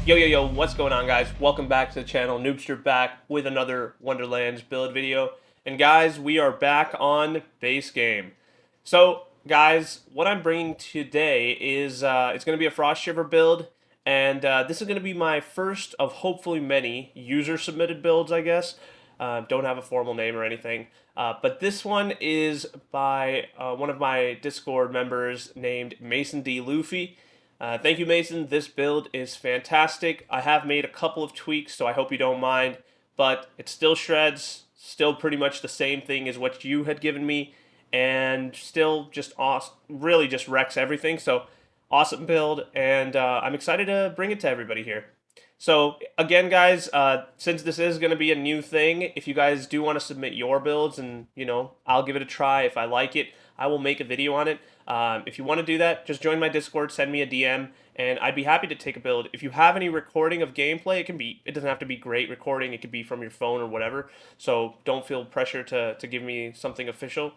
Yo, what's going on, guys? Welcome back to the channel. Noobster back with another Wonderlands build video. And guys, we are back on base game. So, guys, what I'm bringing today is it's going to be a Frost Shiver build. And this is going to be my first of hopefully many user-submitted builds, I guess. Don't have a formal name or anything. But this one is by one of my Discord members named Mason D. Luffy. Thank you, Mason. This build is fantastic. I have made a couple of tweaks, so I hope you don't mind. But it still shreds, still pretty much the same thing as what you had given me, and still just awesome, really just wrecks everything. So awesome build, and I'm excited to bring it to everybody here. So again, guys, since this is going to be a new thing, if you guys do want to submit your builds, and I'll give it a try. If I like it, I will make a video on it. If you want to do that, just join my Discord, send me a DM, and I'd be happy to take a build. If you have any recording of gameplay, it doesn't have to be great recording. It could be from your phone or whatever. So don't feel pressure to give me something official.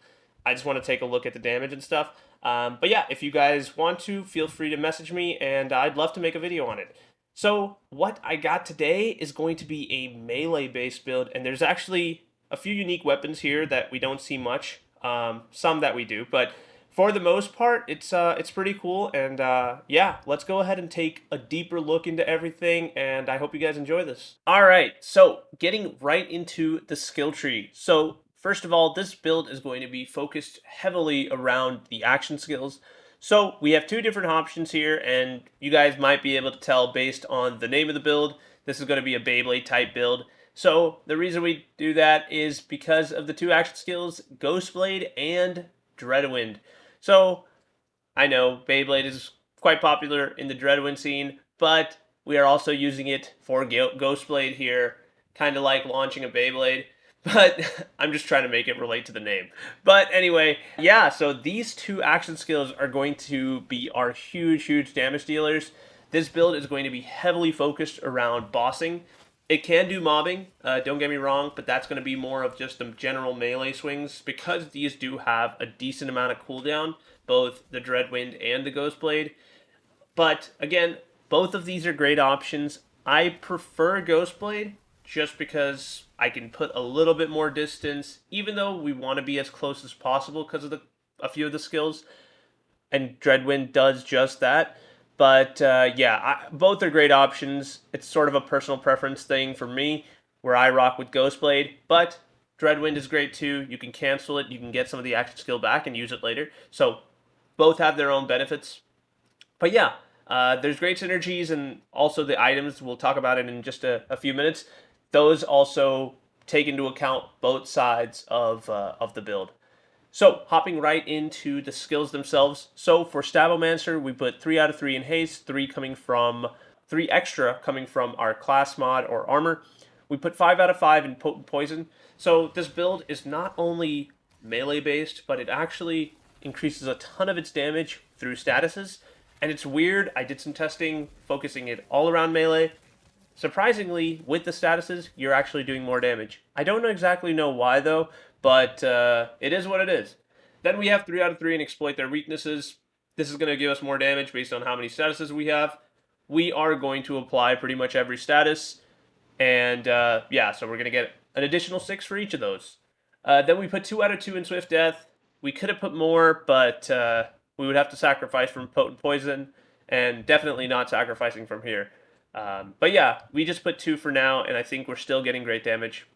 I just want to take a look at the damage and stuff. But yeah, if you guys want to, feel free to message me, and I'd love to make a video on it. So what I got today is going to be a melee-based build, and there's actually a few unique weapons here that we don't see much. Some that we do, but for the most part, it's pretty cool. And yeah, let's go ahead and take a deeper look into everything, and I hope you guys enjoy this. All right, so getting right into the skill tree. So first of all, this build is going to be focused heavily around the action skills. So we have two different options here, and you guys might be able to tell based on the name of the build. This is going to be a Beyblade type build. So the reason we do that is because of the two action skills, Ghostblade and Dreadwind. So I know Beyblade is quite popular in the Dreadwind scene, but we are also using it for Ghostblade here, kind of like launching a Beyblade. But I'm just trying to make it relate to the name. But anyway, yeah, so these two action skills are going to be our huge damage dealers. This build is going to be heavily focused around bossing. It can do mobbing, don't get me wrong, but that's going to be more of just the general melee swings, because these do have a decent amount of cooldown, both the Dreadwind and the Ghostblade. But again, both of these are great options. I prefer Ghostblade just because I can put a little bit more distance, even though we want to be as close as possible because of a few of the skills, and Dreadwind does just that. But yeah, both are great options. It's sort of a personal preference thing for me, where I rock with Ghostblade, but Dreadwind is great too. You can cancel it, you can get some of the action skill back and use it later. So both have their own benefits. But yeah, there's great synergies, and also the items, we'll talk about it in just a few minutes. Those also take into account both sides of the build. So, hopping right into the skills themselves. So, for Stabbomancer, we put 3 out of 3 in haste, 3 extra coming from our class mod or armor. We put 5 out of 5 in potent poison. So, this build is not only melee based, but it actually increases a ton of its damage through statuses. And it's weird, I did some testing focusing it all around melee. Surprisingly, with the statuses, you're actually doing more damage. I don't exactly know why though, but it is what it is. Then we have 3 out of 3 and exploit their weaknesses. This is going to give us more damage based on how many statuses we have. We are going to apply pretty much every status, and yeah, so we're going to get an additional 6 for each of those. Then we put 2 out of 2 in Swift Death. We could have put more, but we would have to sacrifice from Potent Poison, and definitely not sacrificing from here. But yeah, we just put 2 for now, and I think we're still getting great damage.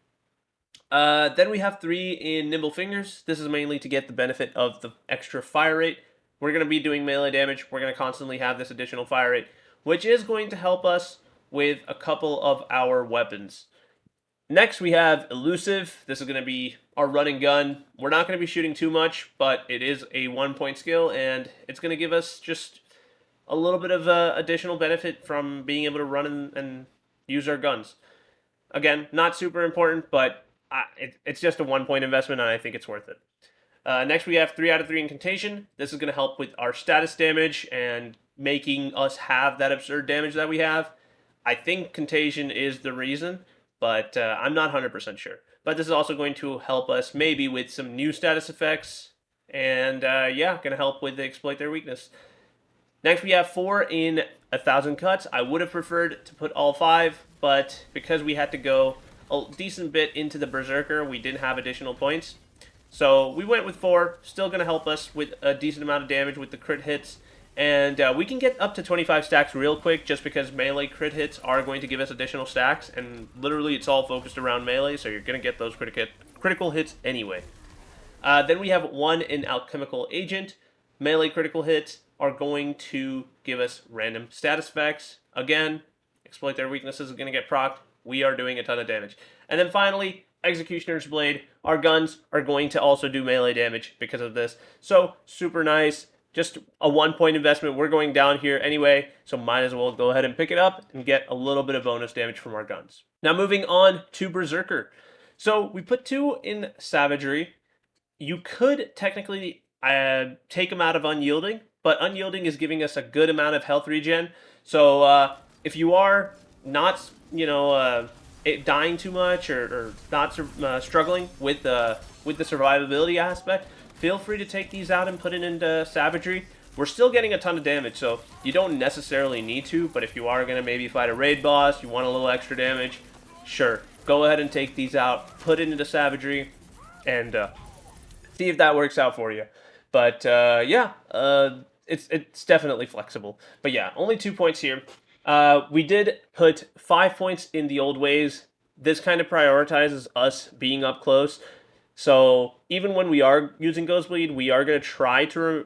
Then we have 3 in Nimble Fingers. This is mainly to get the benefit of the extra fire rate. We're going to be doing melee damage. We're going to constantly have this additional fire rate, which is going to help us with a couple of our weapons. Next, we have Elusive. This is going to be our running gun. We're not going to be shooting too much, but it is a 1-point skill, and it's going to give us just a little bit of additional benefit from being able to run and use our guns. Again, not super important, but it's just a 1-point investment, and I think it's worth it. Next, we have 3 out of 3 Incantation. This is going to help with our status damage and making us have that absurd damage that we have. I think Contagion is the reason, but I'm not 100% sure. But this is also going to help us maybe with some new status effects, and yeah, going to help with the exploit their weakness. Next, we have 4 in 1,000 cuts. I would have preferred to put all 5, but because we had to go a decent bit into the Berserker, we didn't have additional points. So we went with 4, still going to help us with a decent amount of damage with the crit hits. And we can get up to 25 stacks real quick just because melee crit hits are going to give us additional stacks. And literally it's all focused around melee, so you're going to get those critical hits anyway. Then we have 1 in Alchemical Agent. Melee critical hits are going to give us random status effects. Again, exploit their weaknesses is going to get procced. We are doing a ton of damage. And then finally, Executioner's Blade. Our guns are going to also do melee damage because of this. So, super nice. Just a 1-point investment. We're going down here anyway, so might as well go ahead and pick it up and get a little bit of bonus damage from our guns. Now moving on to Brrzerker. So we put 2 in Savagery. You could technically take him out of Unyielding, but Unyielding is giving us a good amount of health regen. So if you are not, dying too much or not struggling with the survivability aspect, feel free to take these out and put it into Savagery. We're still getting a ton of damage, so you don't necessarily need to, but if you are going to maybe fight a raid boss, you want a little extra damage, sure, go ahead and take these out, put it into Savagery, and see if that works out for you. But it's definitely flexible. But yeah, only 2 points here. We did put 5 points in the old ways. This kind of prioritizes us being up close. So even when we are using Ghostbleed, we are going to try to,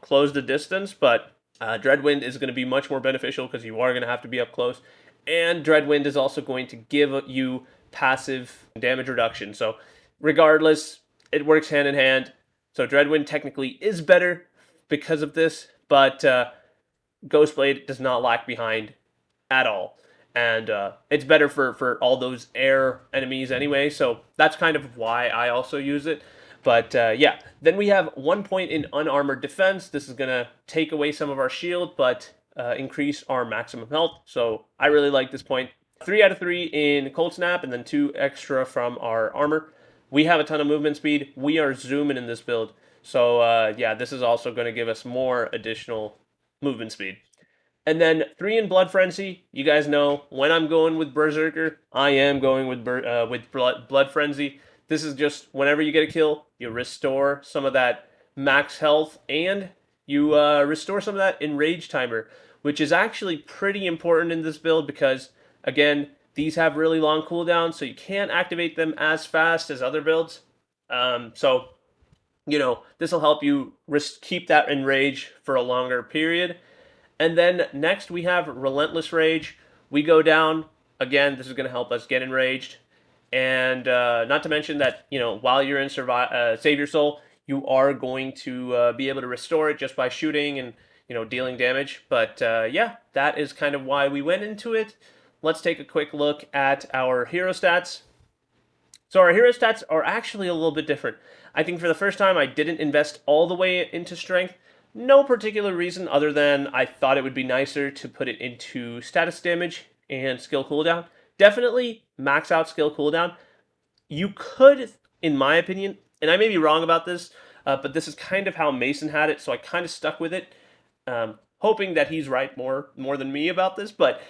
close the distance. But Dreadwind is going to be much more beneficial because you are going to have to be up close. And Dreadwind is also going to give you passive damage reduction. So regardless, it works hand in hand. So Dreadwind technically is better because of this, but Ghostblade does not lag behind at all. And it's better for all those air enemies anyway, so that's kind of why I also use it. But yeah, then we have 1 point in Unarmored Defense. This is going to take away some of our shield, but increase our maximum health. So I really like this point. 3 out of 3 in Cold Snap, and then 2 extra from our armor. We have a ton of movement speed. We are zooming in this build. So yeah, this is also going to give us more additional movement speed. And then 3 in Blood Frenzy. You guys know when I'm going with Brrzerker, I am going with Blood Frenzy. This is just whenever you get a kill, you restore some of that max health, and you restore some of that Enrage Timer, which is actually pretty important in this build because, again, these have really long cooldowns, so you can't activate them as fast as other builds. So, this will help you keep that Enrage for a longer period. And then next we have Relentless Rage. We go down. Again, this is going to help us get enraged. And not to mention that, while you're in Save Your Soul, you are going to be able to restore it just by shooting and, dealing damage. But yeah, that is kind of why we went into it. Let's take a quick look at our hero stats. So our hero stats are actually a little bit different. I think for the first time I didn't invest all the way into strength. No particular reason other than I thought it would be nicer to put it into status damage and skill cooldown. Definitely max out skill cooldown. You could, in my opinion, and I may be wrong about this, but this is kind of how Mason had it, so I kind of stuck with it, hoping that he's right more than me about this. But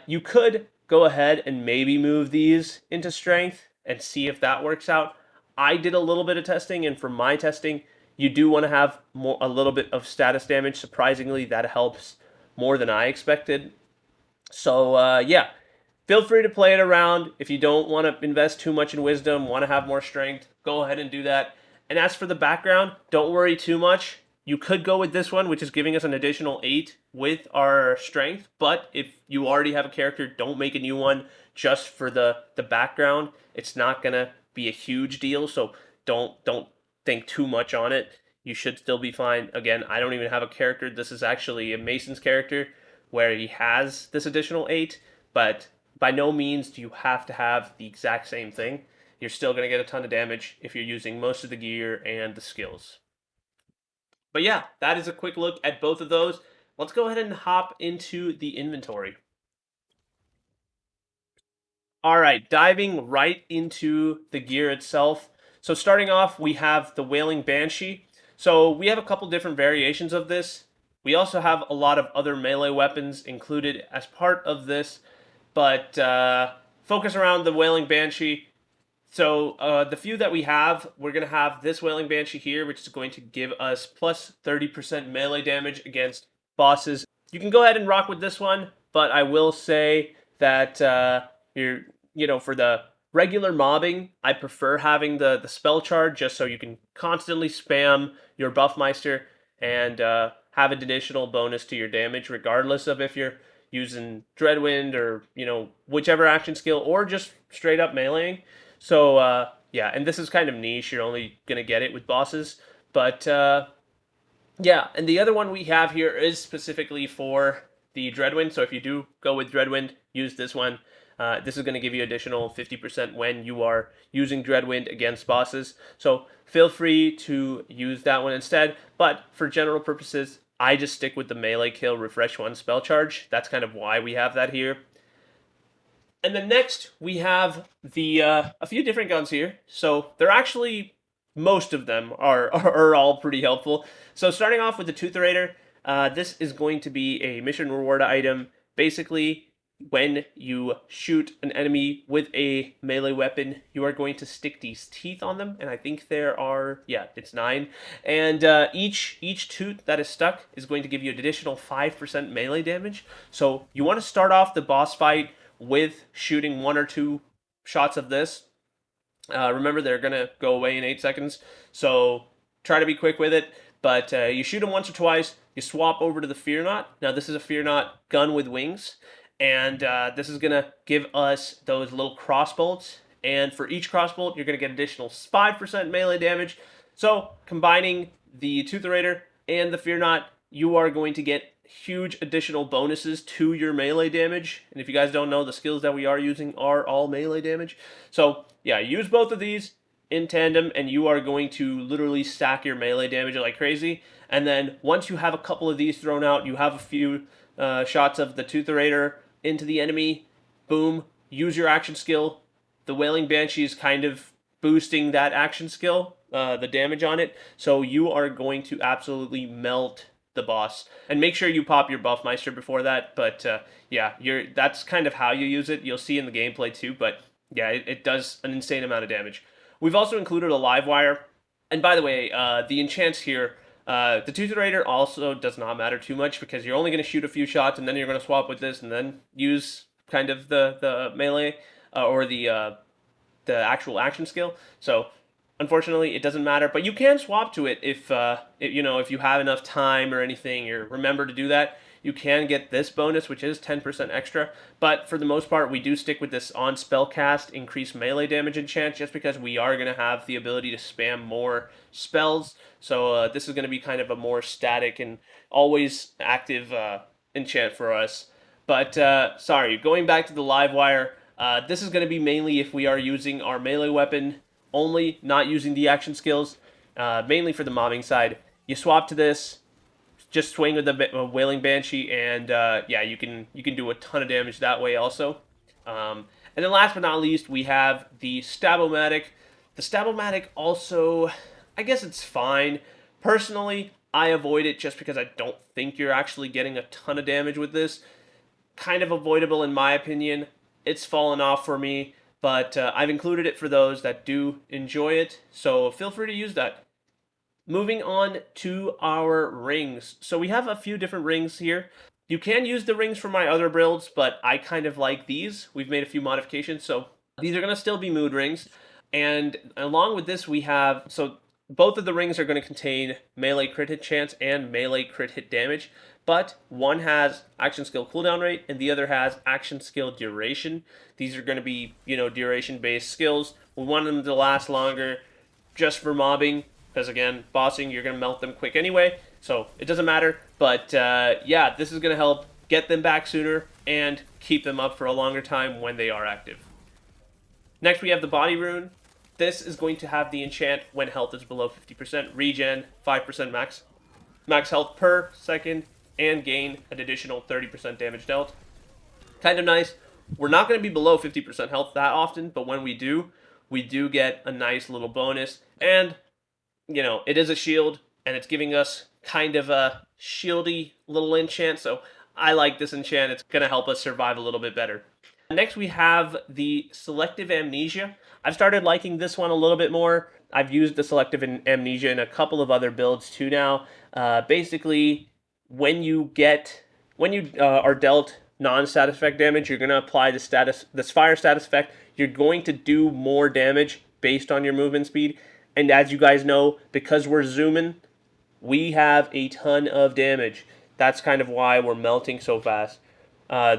you could go ahead and maybe move these into strength and see if that works out. I did a little bit of testing, and for my testing, you do want to have a little bit of status damage. Surprisingly, that helps more than I expected. So yeah, feel free to play it around. If you don't want to invest too much in wisdom, want to have more strength, go ahead and do that. And as for the background, don't worry too much. You could go with this one, which is giving us an additional 8 with our strength. But if you already have a character, don't make a new one just for the background. It's not going to be a huge deal, so don't think too much on it. You should still be fine. Again, I don't even have a character. This is actually a Mason's character where he has this additional 8, but by no means do you have to have the exact same thing. You're still going to get a ton of damage if you're using most of the gear and the skills. But yeah, that is a quick look at both of those. Let's go ahead and hop into the inventory. All right, diving right into the gear itself. So starting off, we have the Wailing Banshee. So we have a couple different variations of this. We also have a lot of other melee weapons included as part of this, but focus around the Wailing Banshee. So the few that we have, we're going to have this Wailing Banshee here, which is going to give us plus 30% melee damage against bosses. You can go ahead and rock with this one, but I will say that for the regular mobbing, I prefer having the spell charge just so you can constantly spam your Buffmeister and have an additional bonus to your damage, regardless of if you're using Dreadwind or whichever action skill or just straight up meleeing. So yeah, and this is kind of niche. You're only gonna get it with bosses, but yeah. And the other one we have here is specifically for the Dreadwind. So if you do go with Dreadwind, use this one. This is going to give you additional 50% when you are using Dreadwind against bosses. So feel free to use that one instead. But for general purposes, I just stick with the melee kill refresh 1 spell charge. That's kind of why we have that here. And then next we have the a few different guns here. So they're actually, most of them are all pretty helpful. So starting off with the Tootherator, this is going to be a mission reward item. Basically, when you shoot an enemy with a melee weapon, you are going to stick these teeth on them, and I think there are, yeah, it's 9. And each tooth that is stuck is going to give you an additional 5% melee damage. So you want to start off the boss fight with shooting 1 or 2 shots of this. Remember, they're going to go away in 8 seconds, so try to be quick with it. But you shoot them once or twice, you swap over to the Fear Knot. Now, this is a Fear Knot gun with wings, and this is going to give us those little crossbolts. And for each crossbolt, you're going to get additional 5% melee damage. So, combining the Tootherator and the Fear Knot, you are going to get huge additional bonuses to your melee damage. And if you guys don't know, the skills that we are using are all melee damage. So, yeah, use both of these in tandem, and you are going to literally stack your melee damage like crazy. And then once you have a couple of these thrown out, you have a few shots of the Tootherator into the enemy, boom, use your action skill. The Wailing Banshee is kind of boosting that action skill, the damage on it, so you are going to absolutely melt the boss. And make sure you pop your Buffmeister before that, but yeah, that's kind of how you use it. You'll see in the gameplay too, but yeah, it does an insane amount of damage. We've also included a live wire, and by the way, the enchants here, the Tootherator also does not matter too much because you're only going to shoot a few shots and then you're going to swap with this and then use kind of the melee or the actual action skill. So unfortunately, it doesn't matter, but you can swap to it if you have enough time or anything, or remember to do that. You can get this bonus, which is 10% extra, but for the most part, we do stick with this on spellcast increased melee damage enchant, just because we are going to have the ability to spam more spells. So this is going to be kind of a more static and always active enchant for us. But sorry, going back to the live wire, this is going to be mainly if we are using our melee weapon only, not using the action skills, mainly for the mobbing side. You swap to this, just swing with the Wailing Banshee, and yeah, you can do a ton of damage that way also. And then last but not least, we have the Stabbomancer. The Stabbomancer also, I guess it's fine. Personally, I avoid it just because I don't think you're actually getting a ton of damage with this. Kind of avoidable in my opinion. It's fallen off for me, but I've included it for those that do enjoy it, so feel free to use that. Moving on to our rings. So we have a few different rings here. You can use the rings for my other builds, but I kind of like these. We've made a few modifications, so these are going to still be mood rings. And along with this, we have, so both of the rings are going to contain melee crit hit chance and melee crit hit damage, but one has action skill cooldown rate and the other has action skill duration. These are going to be, duration-based skills. We want them to last longer just for mobbing, because again, bossing, you're going to melt them quick anyway, so it doesn't matter. But yeah, this is going to help get them back sooner and keep them up for a longer time when they are active. Next, we have the body rune. This is going to have the enchant when health is below 50%, regen 5% max health per second, and gain an additional 30% damage dealt. Kind of nice. We're not going to be below 50% health that often, but when we do get a nice little bonus. And it is a shield, and it's giving us kind of a shieldy little enchant, so I like this enchant. It's going to help us survive a little bit better. Next, we have the Selective Amnesia. I've started liking this one a little bit more. I've used the Selective Amnesia in a couple of other builds too now. Basically, when you are dealt non-status effect damage, you're going to apply this fire status effect. You're going to do more damage based on your movement speed. And as you guys know, because we're zooming, we have a ton of damage. That's kind of why we're melting so fast.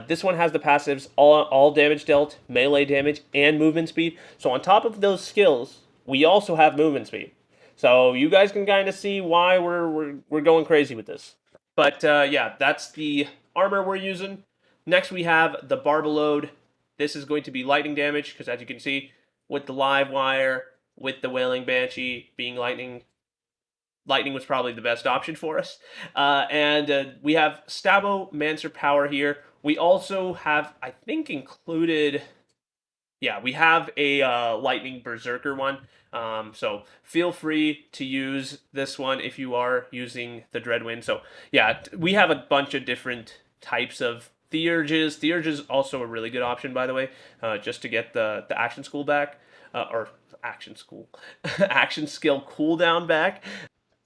This one has the passives, all damage dealt, melee damage, and movement speed. So on top of those skills, we also have movement speed. So you guys can kind of see why we're going crazy with this. But yeah, that's the armor we're using. Next we have the Barbalode. This is going to be lightning damage, because as you can see, with the live wire, with the Wailing Banshee being lightning was probably the best option for us. And we have Stabbomancer power here. We also have, I think, included... Yeah, we have a Lightning Brrzerker one. So feel free to use this one if you are using the Dreadwind. So yeah, we have a bunch of different types of Theurges. Theurge is also a really good option, by the way, just to get the action school back. Or action school. Action skill cooldown back.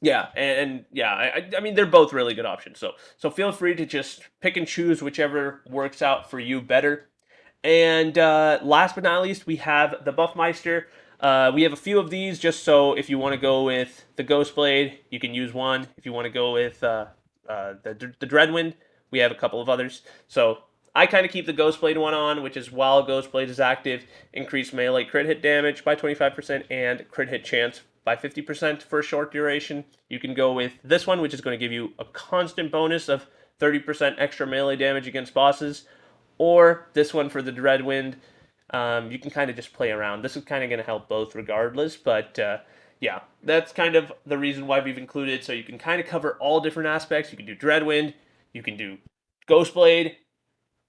Yeah, and yeah, I mean they're both really good options. So feel free to just pick and choose whichever works out for you better. And last but not least, we have the Buffmeister. We have a few of these, just so if you want to go with the Ghost Blade, you can use one. If you want to go with the Dreadwind, we have a couple of others. So I kind of keep the Ghost Blade one on, which is while Ghost Blade is active, increase melee crit hit damage by 25% and crit hit chance by 50% for a short duration. You can go with this one, which is going to give you a constant bonus of 30% extra melee damage against bosses, or this one for the Dreadwind. You can kind of just play around. This is kind of going to help both regardless, but yeah, that's kind of the reason why we've included, so you can kind of cover all different aspects. You can do Dreadwind, you can do Ghostblade,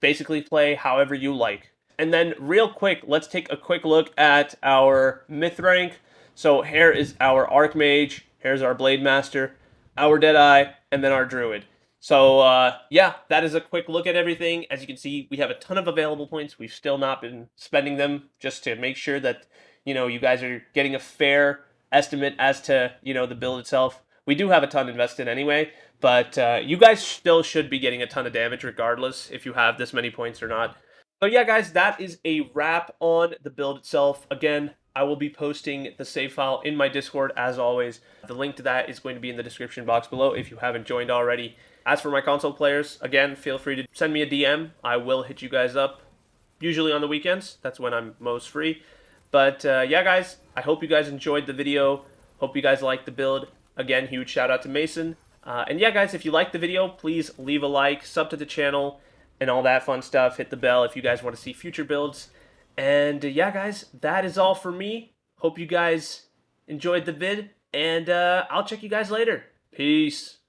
basically play however you like. And then real quick, let's take a quick look at our myth rank. So here is our Archmage, here's our Blade Master, our Deadeye, and then our Druid. So yeah, that is a quick look at everything. As you can see, we have a ton of available points. We've still not been spending them, just to make sure that, you know, you guys are getting a fair estimate as to, you know, the build itself. We do have a ton invested anyway, but you guys still should be getting a ton of damage regardless if you have this many points or not. So yeah, guys, that is a wrap on the build itself. Again, I will be posting the save file in my Discord as always. The link to that is going to be in the description box below if you haven't joined already. As for my console players, again, feel free to send me a DM. I will hit you guys up, usually on the weekends. That's when I'm most free. But yeah, guys, I hope you guys enjoyed the video. Hope you guys liked the build. Again, huge shout out to Mason. And yeah, guys, if you liked the video, please leave a like, sub to the channel, and all that fun stuff. Hit the bell if you guys want to see future builds. And yeah, guys, that is all for me. Hope you guys enjoyed the vid, and I'll check you guys later. Peace.